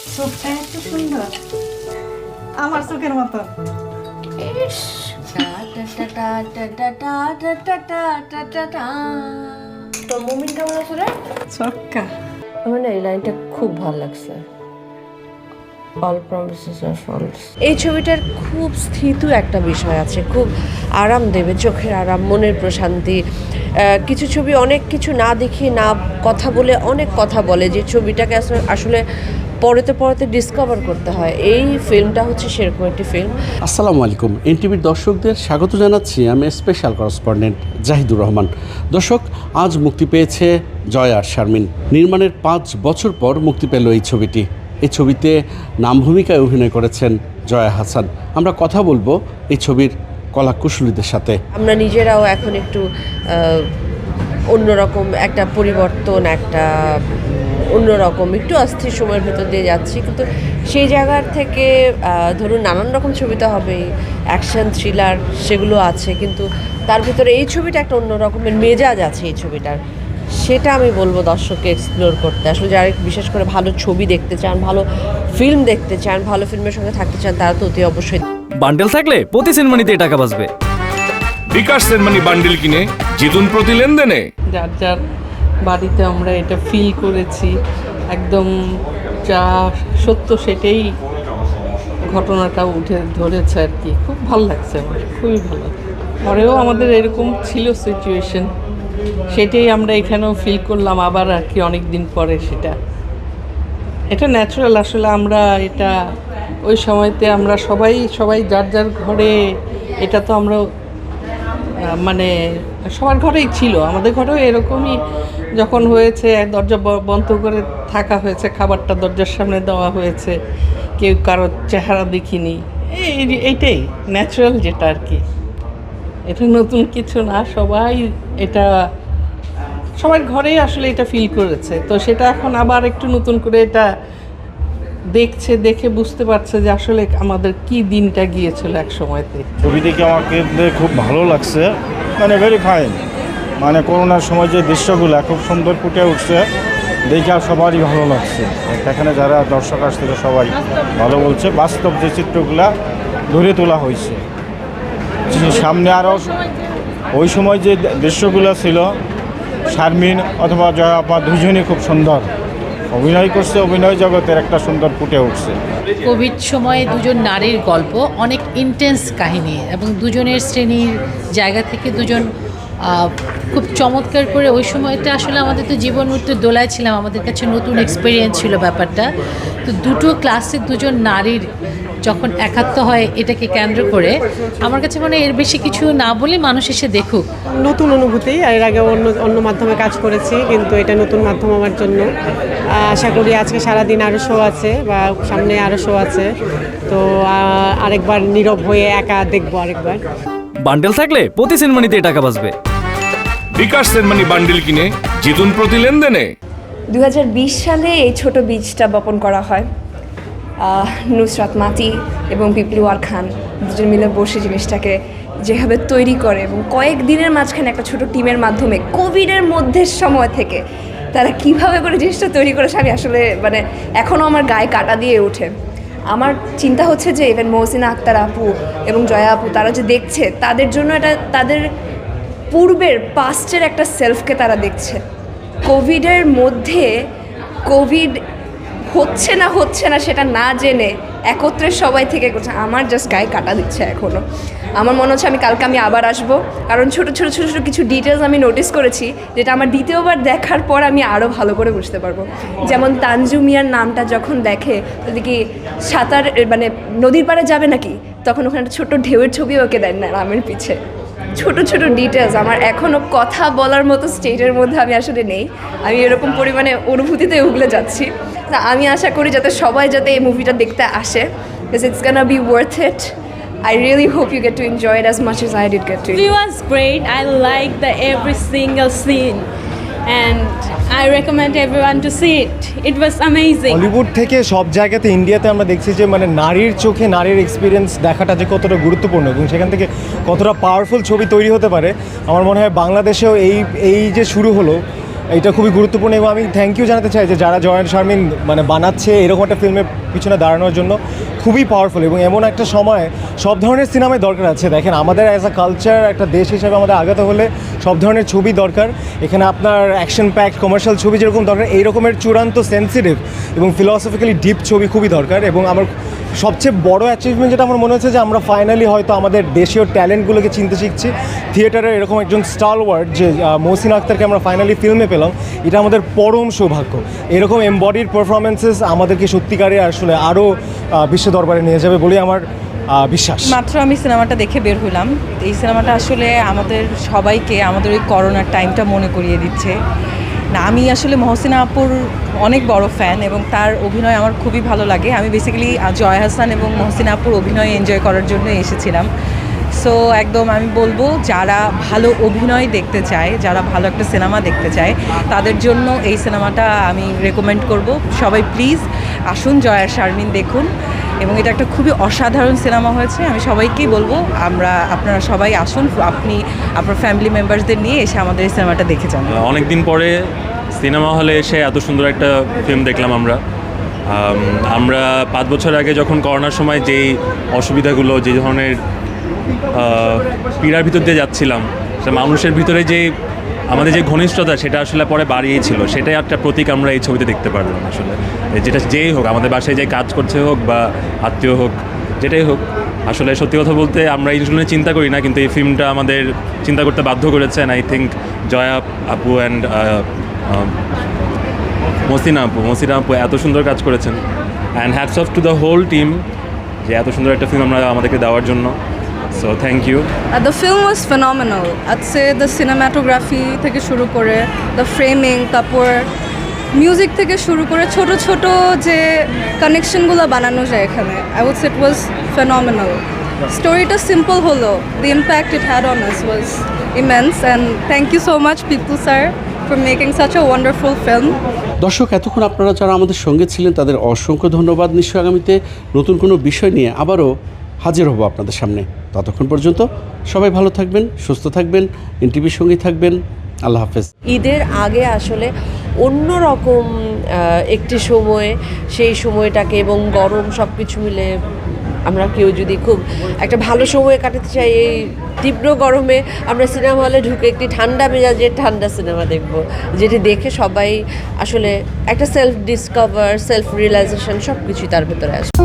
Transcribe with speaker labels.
Speaker 1: চোখটা এত সুন্দর, আমার চোখের মতো।
Speaker 2: তো মুমিন কেমন আছে রে?
Speaker 1: ছক্কা।
Speaker 2: আমার না এই লাইনটা খুব ভালো লাগছে। অল প্রমিসেস আর ফলস। এই ছবিটার খুব স্থিত একটা বিষয় আছে, খুব আরাম দেবে, চোখের আরাম, মনের প্রশান্তি। কিছু ছবি অনেক কিছু না দেখিয়ে না কথা বলে অনেক কথা বলে, যে ছবিটাকে আসলে পড়তে পড়তে ডিসকভার করতে হয়। এই ফিল্মটা হচ্ছে সেরকম একটি ফিল্ম।
Speaker 3: আসসালামু আলাইকুম, এনটিভির দর্শকদের স্বাগত জানাচ্ছি। আমি স্পেশাল করেসপন্ডেন্ট জাহিদুর রহমান। দর্শক, আজ মুক্তি পেয়েছে জয় আর শারমিন। নির্মাণের 5 বছর পর মুক্তি পেল এই ছবিটি। এই ছবিতে নাম ভূমিকায় অভিনয় করেছেন জয়া হাসান। আমরা কথা বলবো এই ছবির কলাকুশলীদের সাথে।
Speaker 2: আমরা নিজেরাও এখন একটু অন্যরকম একটা পরিবর্তন, একটা অন্যরকম একটু অস্থির সময়ের ভেতর দিয়ে যাচ্ছি, কিন্তু সেই জায়গার থেকে ধরুন নানান রকম ছবি তো হবেই, অ্যাকশন, থ্রিলার সেগুলো আছে, কিন্তু তার ভিতরে এই ছবিটা একটা অন্য রকমের মেজাজ আছে এই ছবিটার। সেটা আমি বলবো দর্শককে এক্সপ্লোর করতে। আসলে যারা বিশেষ করে ভালো ছবি দেখতে চান, ভালো ফিল্ম দেখতে চান, ভালো ফিল্মের সঙ্গে থাকতে চান, তারা তো অতি অবশ্যই।
Speaker 4: বান্ডেল থাকলে প্রতি সিনেমানিতে টাকা বাঁচবে।
Speaker 5: বিকাশ সেনমানি বান্ডিল কিনে জিতুন প্রতি লেনদেনে।
Speaker 1: যার যার বাড়িতে আমরা এটা ফিল করেছি, একদম যা সত্য সেটাই ঘটনাটা উঠে ধরেছে আর কি। খুব ভালো লাগছে আমার, খুবই ভালো। পরেও আমাদের এরকম ছিল সিচুয়েশন, সেটাই আমরা এখানেও ফিল করলাম আবার আর কি, অনেক দিন পরে। এটা ন্যাচারাল। আসলে আমরা এটা ওই সময়তে আমরা সবাই যার যার ঘরে, এটা তো আমরা মানে সবার ঘরেই ছিল, আমাদের ঘরেও এরকমই যখন হয়েছে, দরজা বন্ধ করে থাকা হয়েছে, খাবারটা দরজার সামনে দেওয়া হয়েছে, কেউ কারোর চেহারা দেখিনি। এইটাই ন্যাচারাল যেটা আর কি। এটা নতুন কিছু না, এটা সবার ঘরেই আসলে এটা ফিল করেছে। তো সেটা এখন আবার একটু নতুন করে এটা দেখে বুঝতে পারছে যে আসলে আমাদের কি দিনটা গিয়েছিল এক সময়তে।
Speaker 6: ছবি দেখে আমাকে খুব ভালো লাগছে, মানে ভেরি ফাইন। মানে করোনার সময় যে দৃশ্যগুলো খুব সুন্দর ফুটে উঠছে, দেখে সবারই ভালো লাগছে। এখানে যারা দর্শক আসছে সবাই ভালো বলছে। বাস্তব যে চিত্রগুলা ধরে তোলা হয়েছে, সামনে আরও ওই সময় যে দৃশ্যগুলো ছিল, শারমিন অথবা জয়া আপা দুজনই খুব সুন্দর অভিনয় করছে, অভিনয় জগতের একটা সুন্দর ফুটে উঠছে।
Speaker 7: কোভিড সময়ে দুজন নারীর গল্প, অনেক ইন্টেন্স কাহিনী, এবং দুজনের শ্রেণীর জায়গা থেকে দুজন খুব চমৎকার করে। ওই সময়টা আসলে আমাদের তো জীবন মৃত্যুর দোলায় ছিলাম, আমাদের কাছে নতুন এক্সপিরিয়েন্স ছিল ব্যাপারটা। তো দুটো ক্লাসের দুজন নারীর যখন একাত্ম হয়, এটাকে কেন্দ্র করে আমার কাছে মনে হয় এর বেশি কিছু না বলে মানুষ এসে দেখুক।
Speaker 8: নতুন অনুভূতি। এর আগে অন্য মাধ্যমে কাজ করেছি, কিন্তু এটা নতুন মাধ্যম আমার জন্য। আশা করি আজকে সারাদিন আরও শো আছে, বা সামনে আরও শো আছে, তো আরেকবার নীরব হয়ে একা দেখবো আরেকবার।
Speaker 4: বান্ডেল থাকলে প্রতি সিনেমানিতে টাকা বাঁচবে।
Speaker 5: বিকাশ সেনমানি বান্ডিল কিনে জিতুন প্রতি লেনদেনে।
Speaker 9: 2020 সালে এই ছোট বীজটা বপন করা হয়। নুসরাত মাতি এবং পিপলুয়ার খান দুজন মিলে বসে জিনিসটাকে যেভাবে তৈরি করে, এবং কয়েক দিনের মাঝখানে একটা ছোট টিমের মাধ্যমে কোভিডের মধ্যে সময় থেকে তারা কিভাবে করে জিনিসটা তৈরি করেছে, আমি আসলে মানে এখনও আমার গায়ে কাটা দিয়ে ওঠে। আমার চিন্তা হচ্ছে যে ইভেন মহসিনা আক্তার আপু এবং জয়া আপু, তারা যে দেখছে, তাদের জন্য এটা তাদের পূর্বের পাস্টের একটা সেলফকে তারা দেখছে। কোভিডের মধ্যে কোভিড হচ্ছে না সেটা না জেনে একত্রে সবাই থেকে করছে। আমার জাস্ট গায়ে কাটা দিচ্ছে এখনও। আমার মনে হচ্ছে কালকে আমি আবার আসবো, কারণ ছোটো কিছু ডিটেলস আমি নোটিস করেছি, যেটা আমার দ্বিতীয়বার দেখার পর আমি আরও ভালো করে বুঝতে পারবো। যেমন তানজু মিয়ার নামটা যখন দেখে, যদি কি সাঁতার মানে নদীর পাড়ে যাবে নাকি, তখন ওখানে একটা ছোটো ঢেউয়ের ছবি ওকে দেন না নামের পিছে। ছোট ডিটেলস আমার এখনও কথা বলার মতো স্টেজের মধ্যে আমি আসলে নেই। আমি এরকম পরিমাণে অনুভূতিতে উগলে যাচ্ছি। তা আমি আশা করি সবাই যাতে এই মুভিটা দেখতে আসে, because it's gonna be worth it. I really hope you get to enjoy it as much as I did get to.
Speaker 10: It was great. I like every single scene, and I recommend everyone to see it. It was amazing.
Speaker 11: Hollywood থেকে সব জায়গাতে ইন্ডিয়াতে আমরা দেখছি যে মানে নারীর চোখে নারীর এক্সপিরিয়েন্স দেখাটা যে কতটা গুরুত্বপূর্ণ, এবং সেখান থেকে কতটা পাওয়ারফুল ছবি তৈরি হতে পারে। আমার মনে হয় বাংলাদেশেও এই যে শুরু হলো, এটা খুবই গুরুত্বপূর্ণ এবং আমি থ্যাংক ইউ জানাতে চাই যে যারা জয় শারমিন মানে বানাচ্ছে এরকম একটা ফিল্মের পিছনে দাঁড়ানোর জন্য। খুবই পাওয়ারফুল এবং এমন একটা সময় সব ধরনের সিনেমাই দরকার আছে। দেখেন আমাদের অ্যাজ আ কালচার একটা দেশ হিসেবে আমাদের আগাতে হলে সব ধরনের ছবি দরকার। এখানে আপনার অ্যাকশন প্যাকড কমার্শিয়াল ছবি যেরকম দরকার, এই রকমের চূড়ান্ত সেন্সিটিভ এবং ফিলসফিক্যালি ডিপ ছবি খুবই দরকার। এবং আমার সবচেয়ে বড় অ্যাচিভমেন্ট যেটা আমার মনে হচ্ছে যে আমরা ফাইনালি হয়তো আমাদের দেশীয় ট্যালেন্টগুলোকে চিনতে শিখছি। থিয়েটারের এরকম একজন স্টারওয়ার্ড যে মহসিন আক্তারকে আমরা ফাইনালি ফিল্মে পেলাম, এটা আমাদের পরম সৌভাগ্য। এরকম এমবডিড পারফরমেন্সেস আমাদেরকে সত্যিকারে আসলে আরও বিশ্ব দরবারে নিয়ে যাবে বলেই আমার বিশ্বাস।
Speaker 12: মাত্র আমি সিনেমাটা দেখে বের হলাম। এই সিনেমাটা আসলে আমাদের সবাইকে আমাদের ওই করোনার টাইমটা মনে করিয়ে দিচ্ছে। না, আমি আসলে মহসিনা আপুর অনেক বড় ফ্যান এবং তার অভিনয় আমার খুবই ভালো লাগে। আমি বেসিক্যালি জয় হাসান এবং মহসিনা আপুর অভিনয় এনজয় করার জন্য এসেছিলাম। সো একদম আমি বলবো যারা ভালো অভিনয় দেখতে চায়, যারা ভালো একটা সিনেমা দেখতে চায়, তাদের জন্য এই সিনেমাটা আমি রেকমেন্ড করব। সবাই প্লিজ আসুন, জয় আর শারমিন দেখুন। এবং এটা একটা খুবই অসাধারণ সিনেমা হয়েছে। আমি সবাইকেই বলবো আপনারা সবাই আসুন, আপনি আপনার ফ্যামিলি মেম্বারসদের নিয়ে এসে আমাদের এই সিনেমাটা দেখে যান।
Speaker 13: অনেক দিন পরে সিনেমা হলে এসে এত সুন্দর একটা ফিল্ম দেখলাম আমরা 5 বছর আগে যখন করোনার সময় যেই অসুবিধাগুলো, যে ধরনের পীড়ার ভিতর দিয়ে যাচ্ছিলাম, সেটা মানুষের ভিতরে যে আমাদের যে ঘনিষ্ঠতা সেটা আসলে পরে বাড়িয়েছিল, সেটাই একটা প্রতীক আমরা এই ছবিতে দেখতে পারলাম। আসলে যেটা যেই হোক, আমাদের বাসায় যে কাজ করছে হোক বা আত্মীয় হোক, যেটাই হোক, আসলে সত্যি কথা বলতে আমরা এই জন্য চিন্তা করি না, কিন্তু এই ফিল্মটা আমাদের চিন্তা করতে বাধ্য করেছে। অ্যান্ড আই থিঙ্ক জয়া আপু অ্যান্ড মহসিনা আপু এত সুন্দর কাজ করেছেন। And hats off to the whole team যে এত সুন্দর একটা ফিল্ম আমাদেরকে দেওয়ার জন্য। So thank you.
Speaker 9: The film was phenomenal. I'd say the cinematography থেকে শুরু করে the framing, তারপর মিউজিক থেকে শুরু করে ছোট ছোট যে কানেকশনগুলো বানানো যায় এখানে, I would say it was phenomenal. স্টোরিটা সিম্পল হলো, the impact it had on us was immense, and thank you so much Pipu sir for making such a wonderful film.
Speaker 3: দর্শক, এতক্ষণ আপনারা যারা আমাদের সঙ্গে ছিলেন তাদের অসংখ্য ধন্যবাদ। নিশ্চয়ই আগামীতে নতুন কোনো বিষয় নিয়ে আবারও হাজির হব আপনাদের সামনে। ততক্ষণ পর্যন্ত সবাই ভালো থাকবেন, সুস্থ থাকবেন, এনটিভির সঙ্গেই থাকবেন। আল্লাহ হাফেজ।
Speaker 2: ঈদের আগে আসলে অন্যরকম একটি সময়, সেই সময়টাকে এবং গরম সব কিছু মিলে আমরা কেউ যদি খুব একটা ভালো সময় কাটাতে চাই, এই তীব্র গরমে আমরা সিনেমা হলে ঢুকে একটি ঠান্ডা মেজাজের ঠান্ডা সিনেমা দেখব, যেটি দেখে সবাই আসলে একটা সেলফ ডিসকভার, সেলফ রিয়েলাইজেশন সব কিছুই তার ভেতরে আসবে।